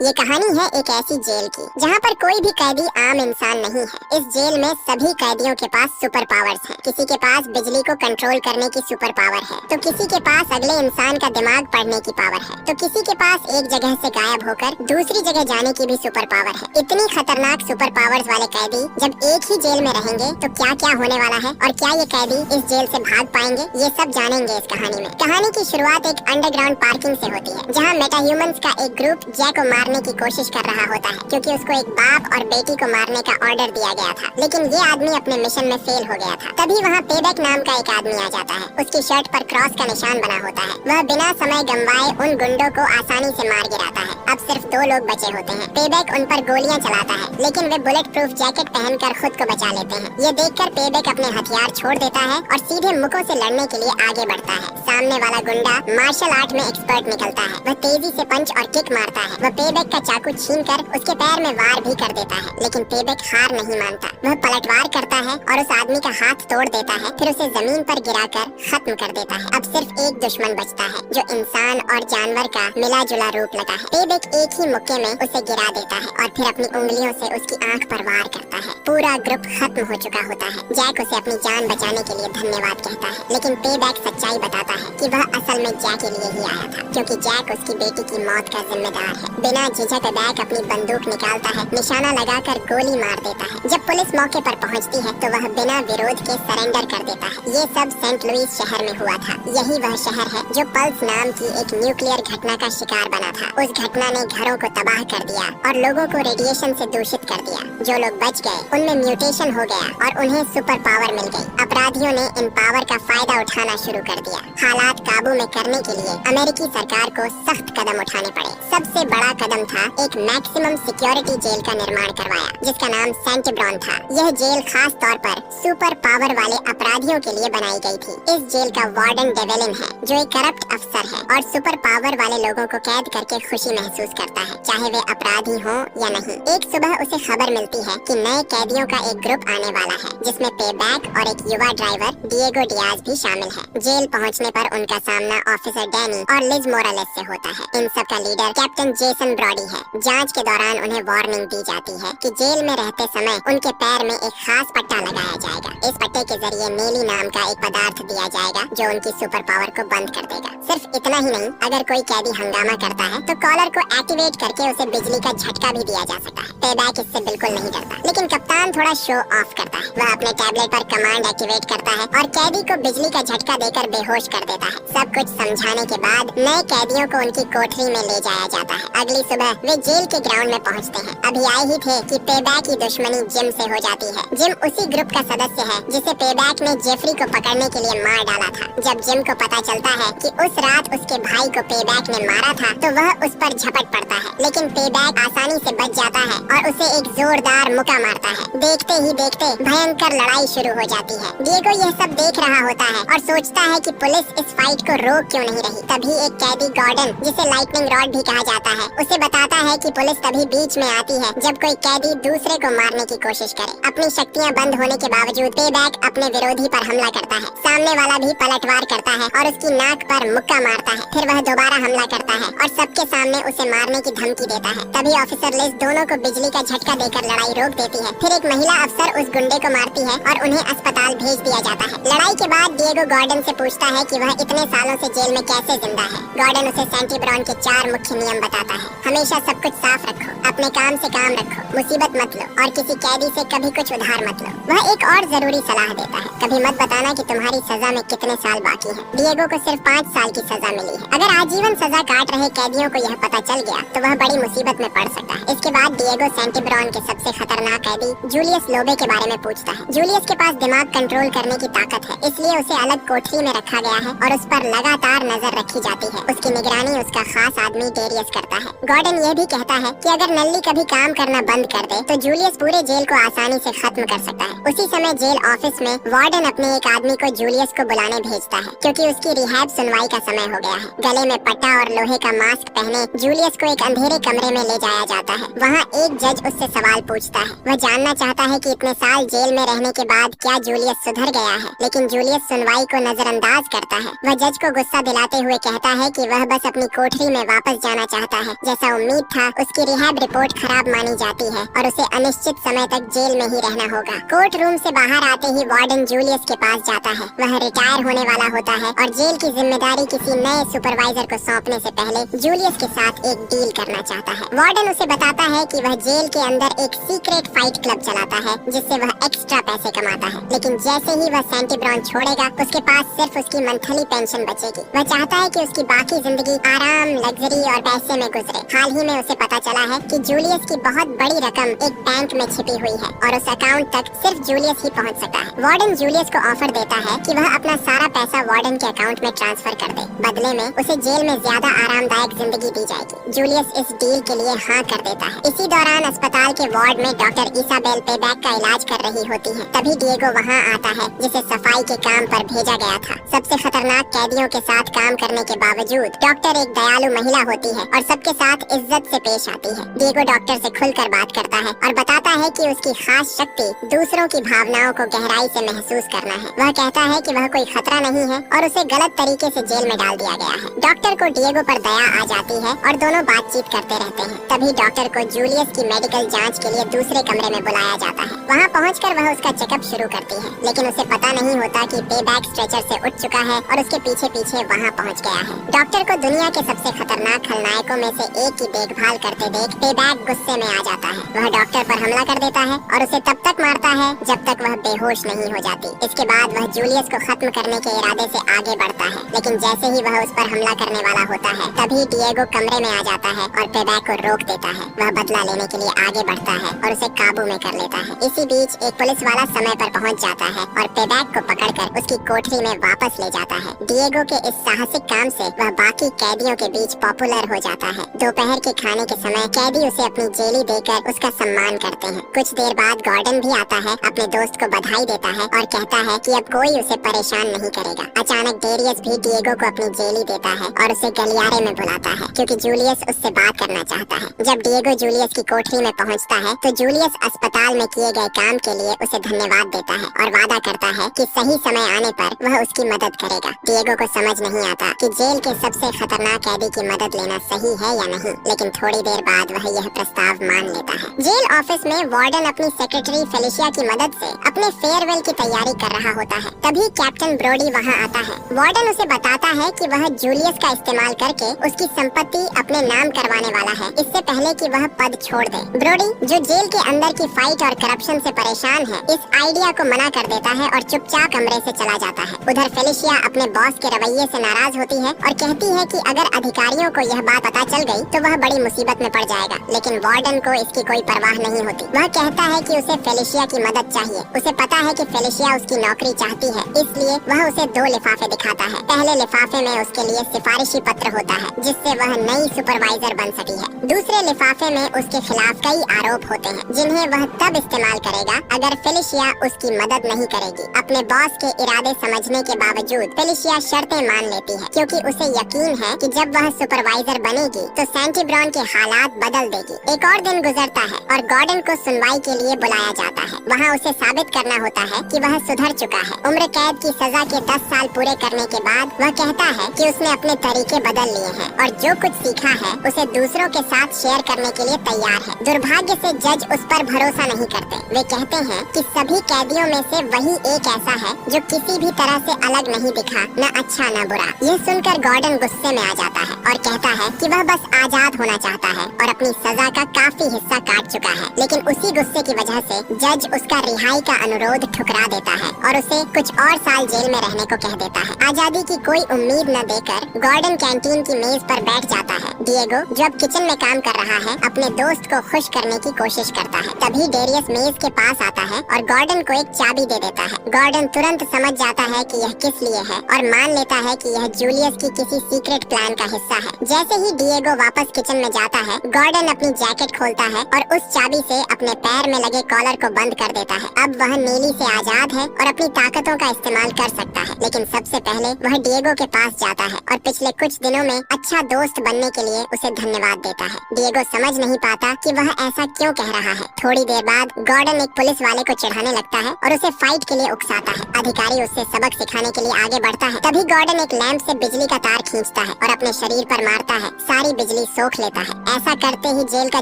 ये कहानी है एक ऐसी जेल की जहाँ पर कोई भी कैदी आम इंसान नहीं है। इस जेल में सभी कैदियों के पास सुपर पावर्स हैं। किसी के पास बिजली को कंट्रोल करने की सुपर पावर है, तो किसी के पास अगले इंसान का दिमाग पढ़ने की पावर है, तो किसी के पास एक जगह से गायब होकर दूसरी जगह जाने की भी सुपर पावर है। इतनी खतरनाक सुपर पावर्स वाले कैदी जब एक ही जेल में रहेंगे तो क्या क्या होने वाला है और क्या ये कैदी इस जेल से भाग पाएंगे, ये सब जानेंगे इस कहानी में। कहानी की शुरुआत एक अंडरग्राउंड पार्किंग से होती है, जहाँ मेटाह्यूमंस का एक ग्रुप जय को मारने की कोशिश कर रहा होता है, क्योंकि उसको एक बाप और बेटी को मारने का ऑर्डर दिया गया था। लेकिन ये आदमी अपने मिशन में फेल हो गया था। तभी वहाँ पेबैक नाम का एक आदमी आ जाता है। उसकी शर्ट पर क्रॉस का निशान बना होता है। वह बिना समय गंवाए उन गुंडों को आसानी से मार गिराता है। अब सिर्फ 2 लोग बचे होते हैं। पेबैक उन पर गोलियां चलाता है, लेकिन वे बुलेट प्रूफ जैकेट पहनकर खुद को बचा लेते हैं। ये देखकर पेबैक अपने हथियार छोड़ देता है और सीधे मुखों से लड़ने के लिए आगे बढ़ता है। सामने वाला गुंडा मार्शल आर्ट में एक्सपर्ट निकलता है। वह तेजी से पंच और किक मारता है। वह पेबैक का चाकू छीनकर उसके पैर में वार भी कर देता है, लेकिन पेबैक हार नहीं मानता। वह पलटवार करता है और उस आदमी का हाथ तोड़ देता है, फिर उसे जमीन पर गिराकर खत्म कर देता है। अब सिर्फ एक दुश्मन बचता है, जो इंसान और जानवर का मिला जुला रूप लगा है। पेबैक एक ही मुक्के में उसे गिरा देता है और फिर अपनी उंगलियों से उसकी आंख पर वार करता है। पूरा ग्रुप खत्म हो चुका होता है। जैक उसे अपनी जान बचाने के लिए धन्यवाद कहता है, लेकिन पेबैक सच्चाई बताता है कि वह असल में जैक के लिए ही आया था, क्योंकि जैक उसकी बेटी की मौत का जिम्मेदार है। बिना झिझक पेबैक अपनी बंदूक निकालता है, निशाना लगाकर गोली मार देता है। जब पुलिस मौके पर पहुंचती है तो वह बिना विरोध के सरेंडर कर देता है। ये सब सेंट लुइस शहर में हुआ था। यही वह शहर है जो पल्स नाम की एक न्यूक्लियर घटना का शिकार बना था। उस घटना ने घरों को तबाह कर दिया और लोगों को रेडिएशन से दूषित कर दिया। जो लोग बच गए उनमें म्यूटेशन हो गया और उन्हें सुपर पावर मिल गई। अपराधियों ने इन पावर का फायदा उठाना शुरू कर दिया। हालात काबू में करने के लिए अमेरिकी सरकार को सख्त कदम उठाने पड़े। सबसे बड़ा कदम था एक मैक्सिमम सिक्योरिटी जेल का निर्माण करवाया, जिसका नाम सेंटिब्रॉन था। यह जेल खास तौर पर सुपर पावर वाले अपराधियों के लिए बनाई गई थी। इस जेल का वार्डन डेवेलिन है, जो एक करप्ट अफसर है और सुपर पावर वाले लोगों को कैद करके खुशी महसूस करता है, चाहे वे अपराधी हों या नहीं। एक सुबह उसे खबर मिलती है कि नए कैदियों का एक ग्रुप आने वाला है, जिसमें पेबैक और एक युवा ड्राइवर डिएगो डियाज भी शामिल है। जेल पहुंचने पर उनका सामना ऑफिसर डैनी और लिज मोरालेस से होता है। इन सब का लीडर कैप्टन जेसन ब्रॉडी है। जांच के दौरान उन्हें वार्निंग दी जाती है कि जेल में रहते समय उनके पैर में एक खास पट्टा लगाया जाएगा। इस पट्टे के जरिए नेली नाम का एक पदार्थ दिया जाएगा, जो उनकी सुपर पावर को बंद कर देगा। सिर्फ इतना ही नहीं, अगर कोई कैदी हंगामा करता है तो कॉलर को एक्टिवेट करके उसे बिजली का झटका भी दिया जा सकता है। पेबैक इससे बिल्कुल नहीं डरता, लेकिन कप्तान थोड़ा शो ऑफ करता है। वह अपने टैबलेट पर कमांड एक्टिवेट करता है और कैदी को बिजली का झटका देकर बेहोश कर देता है। सब कुछ समझाने के बाद नए कैदियों को उनकी कोठरी में ले जाया जाता है। अगली सुबह वे जेल के ग्राउंड में पहुंचते हैं। अभी आए ही थे कि पेबैक की दुश्मनी जिम से हो जाती है। जिम उसी ग्रुप का सदस्य है जिसे पेबैक ने जेफरी को पकड़ने के लिए मार डाला था। जब जिम को पता चलता है कि उस रात उसके भाई को पेबैक ने मारा था, तो वह उस पर झपट पड़ता है, लेकिन पेबैक आसानी से बच जाता है और उसे एक जोरदार मुक्का मारता है। देखते ही देखते भयंकर लड़ाई शुरू हो जाती है। डिएगो यह सब देख रहा होता है और सोचता है कि पुलिस इस फाइट को रोक क्यों नहीं रही। तभी एक कैदी गॉर्डन, जिसे लाइटनिंग रॉड भी कहा जाता है, उसे बताता है कि पुलिस तभी बीच में आती है जब कोई कैदी दूसरे को मारने की कोशिश करे। अपनी शक्तियां बंद होने के बावजूद पेबैक अपने विरोधी पर हमला करता है। सामने वाला भी पलटवार करता है और उसकी नाक पर मुक्का मारता है। फिर वह दोबारा हमला करता है और सबके सामने उसे मारने की धमकी देता है। तभी ऑफिसर लिज दोनों को बिजली का झटका देकर लड़ाई रोक देती है। फिर एक महिला अफसर उस गुंडे को मारती है और उन्हें अस्पताल भेज दिया जाता है। लड़ाई के बाद डिएगो गॉर्डन से पूछता है कि वह इतने सालों से जेल में कैसे जिंदा है। गॉर्डन उसे सेंटिब्रॉन के 4 मुख्य नियम बताता है। हमेशा सब कुछ साफ रखो, अपने काम से काम रखो, मुसीबत मत लो और किसी कैदी से कभी कुछ उधार मत लो। वह एक और जरूरी सलाह देता है, कभी मत बताना कि तुम्हारी सजा में कितने साल बाकी हैं। डिएगो को सिर्फ 5 साल की सजा मिली है। अगर आजीवन सजा काट रहे कैदियों को यह पता चल गया तो वह बड़ी मुसीबत में पड़ सकता है। इसके बाद डिएगो सेंटिब्रॉन के सबसे खतरनाक कैदी जूलियस लोबे के बारे में पूछता है। जूलियस के पास दिमाग कंट्रोल करने की ताकत है, इसलिए उसे अलग कोठरी में रखा गया है और उस पर लगातार नजर रखी जाती है। उसकी निगरानी उसका खास आदमी डेरियस करता है। गॉर्डन यह भी कहता है कि अगर नल्ली कभी काम करना बंद कर दे तो जूलियस पूरे जेल को आसानी से खत्म कर सकता है। उसी समय जेल ऑफिस में वार्डन अपने एक आदमी को जूलियस को बुलाने भेजता है, क्योंकि उसकी रिहैब सुनवाई का समय हो गया है। गले में पट्टा और लोहे का मास्क पहने जूलियस को एक अंधेरे कमरे में ले जाया जाता है। वहाँ एक जज उससे सवाल पूछता है। वह जानना चाहता है कि इतने साल जेल में रहने के बाद क्या जूलियस सुधर गया है, लेकिन जूलियस सुनवाई को नजरअंदाज करता है। वह जज को गुस्सा दिलाते हुए कहता है कि वह बस अपनी कोठरी में वापस जाना चाहता है। जैसा उम्मीद था, उसकी रिहैब रिपोर्ट खराब मानी जाती है और उसे अनिश्चित समय तक जेल में ही रहना होगा। कोर्ट रूम से बाहर आते ही वार्डन जूलियस के पास जाता है। वह रिटायर होने वाला होता है और जेल की जिम्मेदारी किसी नए सुपरवाइजर को सौंपने से पहले जूलियस के साथ एक डील करना चाहता है। वार्डन उसे बताता है कि वह जेल के अंदर एक सीक्रेट फाइट क्लब चलाता है जिससे वह एक्स्ट्रा पैसे कमाता है। लेकिन जैसे ही वह सेंटी ब्राउन छोड़ेगा, उसके पास सिर्फ उसकी मंथली पेंशन बचेगी। वह चाहता है कि उसकी बाकी जिंदगी आराम, लग्जरी और पैसे में गुजरे। हाल ही में उसे पता चला है कि जूलियस की बहुत बड़ी रकम एक बैंक में छिपी हुई है और उस अकाउंट तक सिर्फ जूलियस ही पहुंच सकता है। वार्डन जूलियस को ऑफर देता है कि वह अपना सारा पैसा वार्डन के अकाउंट में ट्रांसफर कर दे। बदले में उसे जेल में ज्यादा आरामदायक जिंदगी दी जाएगी। जूलियस इस डील के लिए हाँ कर देता है। इसी दौरान अस्पताल के वार्ड में डॉक्टर इसाबेल पेबैक का इलाज कर रही होती है। तभी डिएगो वहाँ आता है, जिसे सफाई के काम पर भेजा गया था। सबसे खतरनाक कैदियों के साथ काम करने के बावजूद डॉक्टर एक दयालु महिला होती है और सबके साथ इज्जत से पेश आती है। डिएगो डॉक्टर से खुलकर बात करता है और बताता है कि उसकी खास शक्ति दूसरों की भावनाओं को गहराई से महसूस करना है। वह कहता है कि वह कोई खतरा नहीं है और उसे गलत तरीके से जेल में डाल दिया गया है। डॉक्टर को डिएगो पर दया आ जाती है और दोनों बातचीत करते रहते हैं। तभी डॉक्टर को जूलियस की मेडिकल जांच के लिए दूसरे कमरे में बुलाया जाता है। वहां पहुंचकर वह उसका चेकअप शुरू करती है, लेकिन उसे पता नहीं होता कि पेबैक स्ट्रेचर से उठ चुका है और उसके पीछे पीछे वहां पहुंच गया है। डॉक्टर को दुनिया के सबसे खतरनाक खलनायकों में से एक की देखभाल करते देख पेबैक गुस्से में आ जाता है। वह डॉक्टर पर हमला कर देता है और उसे तब तक मारता है जब तक वह बेहोश नहीं हो जाती। इसके बाद वह जूलियस को खत्म करने के इरादे से आगे बढ़ता है, लेकिन जैसे ही वह उस पर हमला करने वाला होता है, तभी डिएगो कमरे में आ जाता है और पेबैक को रोक देता है। वह बदला लेने के लिए आगे बढ़ता है और उसे काबू में कर लेता है। इसी बीच एक पुलिस वाला समय पर पहुंच जाता है और पेबैक को पकड़कर उसकी कोठरी में वापस ले जाता है। डिएगो के इस साहसिक काम से वह बाकी कैदियों के बीच पॉपुलर हो जाता है। दोपहर के खाने के समय कैदी उसे अपनी जेली देकर उसका सम्मान करते हैं। कुछ देर बाद गॉर्डन भी आता है, अपने दोस्त को बधाई देता है और कहता है कि अब कोई उसे परेशान नहीं करेगा। अचानक डेरियस भी डिएगो को अपनी जेली देता है और उसे गलियारे में बुलाता है, क्योंकि जूलियस उससे बात करना चाहता है। जब डिएगो जूलियस की कोठरी में पहुंचता है, तो जूलियस अस्पताल में किए गए काम के लिए उसे धन्यवाद देता है और वादा करता है कि सही समय आने पर वह उसकी मदद करेगा। डिएगो को समझ नहीं आता कि जेल के सबसे खतरनाक कैदी की मदद लेना सही है या नहीं, लेकिन थोड़ी देर बाद वह यह प्रस्ताव मान लेता है। जेल ऑफिस में वार्डन अपनी सेक्रेटरी फेलिशिया की मदद से अपने फेयरवेल की तैयारी कर रहा होता है। तभी कैप्टन ब्रोडी वहाँ आता है। वार्डन उसे बताता है कि वह जूलियस का इस्तेमाल करके उसकी संपत्ति अपने नाम करवाने वाला है, इससे पहले कि वह पद छोड़ दे। ब्रोडी, जो जेल के अंदर की फाइट और करप्शन से परेशान है, इस आइडिया को मना कर देता है और चुपचाप कमरे से चला जाता है। उधर फेलिशिया अपने बॉस के रवैये से नाराज होती है और कहती है कि अगर अधिकारियों को यह बात पता चल गई तो वह बड़ी मुसीबत में पड़ जाएगा। लेकिन वार्डन को इसकी कोई परवाह नहीं होती। वह कहता है कि उसे फेलिशिया की मदद चाहिए। उसे पता है कि फेलिशिया उसकी नौकरी चाहती है, इसलिए वह उसे 2 लिफाफे दिखाता है। पहले लिफाफे में उसके लिए सिफारिशी पत्र होता है, जिससे वह नई सुपरवाइजर बन सकी है। दूसरे लिफाफे में उसके खिलाफ कई आरोप होते हैं, जिन्हें वह तब इस्तेमाल करेगा अगर फेलिशिया उसकी मदद नहीं करेगी। अपने बॉस के इरादे समझने के बावजूद फेलिशिया शर्तें मान लेती है, क्योंकि उसे यकीन है कि जब वह सुपरवाइजर बनेगी तो सेंटी ब्राउन के हालात बदल देगी। एक और दिन गुजरता है और गॉर्डन को सुनवाई के लिए बुलाया जाता है। वहाँ उसे साबित करना होता है कि वह सुधर चुका है। उम्र कैद की सजा के 10 साल पूरे करने के बाद वह कहता है कि उसने अपने तरीके बदल लिए हैं और जो कुछ सीखा है उसे दूसरों के साथ शेयर करने के लिए तैयार है। दुर्भाग्य से जज उस पर भरोसा नहीं करते। वे कहते हैं कि सभी कैदियों में से वही एक ऐसा है जो किसी भी तरह से अलग नहीं दिखा, न अच्छा न बुरा। यह सुनकर गॉर्डन गुस्से में आ जाता है और कहता है कि वह बस आजाद होना चाहता है और अपनी सजा का काफी हिस्सा काट चुका है। लेकिन उसी गुस्से की वजह से जज उसका रिहाई का अनुरोध ठुकरा देता है और उसे कुछ और साल जेल में रहने को कह देता है। आजादी की कोई उम्मीद न देकर गॉर्डन कैंटीन की मेज पर बैठ जाता है। डिएगो, जो अब किचन में काम कर रहा है, अपने दोस्त को खुश करने की कोशिश करता है। तभी डेरियस मेज के पास आता है और गॉर्डन को एक चाबी दे देता है। गॉर्डन तुरंत समझ जाता है कि यह किस लिए है और मान लेता है कि यह जूलियस की किसी सीक्रेट प्लान का हिस्सा है। जैसे ही डिएगो वापस किचन में जाता है, गॉर्डन अपनी जैकेट खोलता है और उस चाबी से अपने पैर में लगे कॉलर को बंद कर देता है। अब वह नीली से आजाद है और अपनी ताकतों का इस्तेमाल कर सकता है। लेकिन सबसे पहले वह डिएगो के पास जाता है और पिछले कुछ दिनों में अच्छा दोस्त बनने के लिए उसे धन्यवाद देता है। डिएगो समझ नहीं पाता कि वह ऐसा क्यों कह रहा है। थोड़ी देर बाद गॉर्डन एक पुलिस वाले को चिढ़ाने लगता है और उसे फाइट के लिए उकसाता है। अधिकारी उससे सबक सिखाने के लिए आगे बढ़ करता है। तभी गॉर्डन एक लैंप से बिजली का तार खींचता है और अपने शरीर पर मारता है। सारी बिजली सोख लेता है। ऐसा करते ही जेल का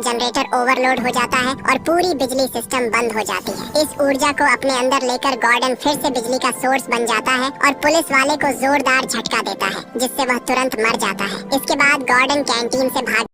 जनरेटर ओवरलोड हो जाता है और पूरी बिजली सिस्टम बंद हो जाती है। इस ऊर्जा को अपने अंदर लेकर गॉर्डन फिर से बिजली का सोर्स बन जाता है और पुलिस वाले को जोरदार झटका देता है, जिससे वह तुरंत मर जाता है। इसके बाद गॉर्डन कैंटीन से भाग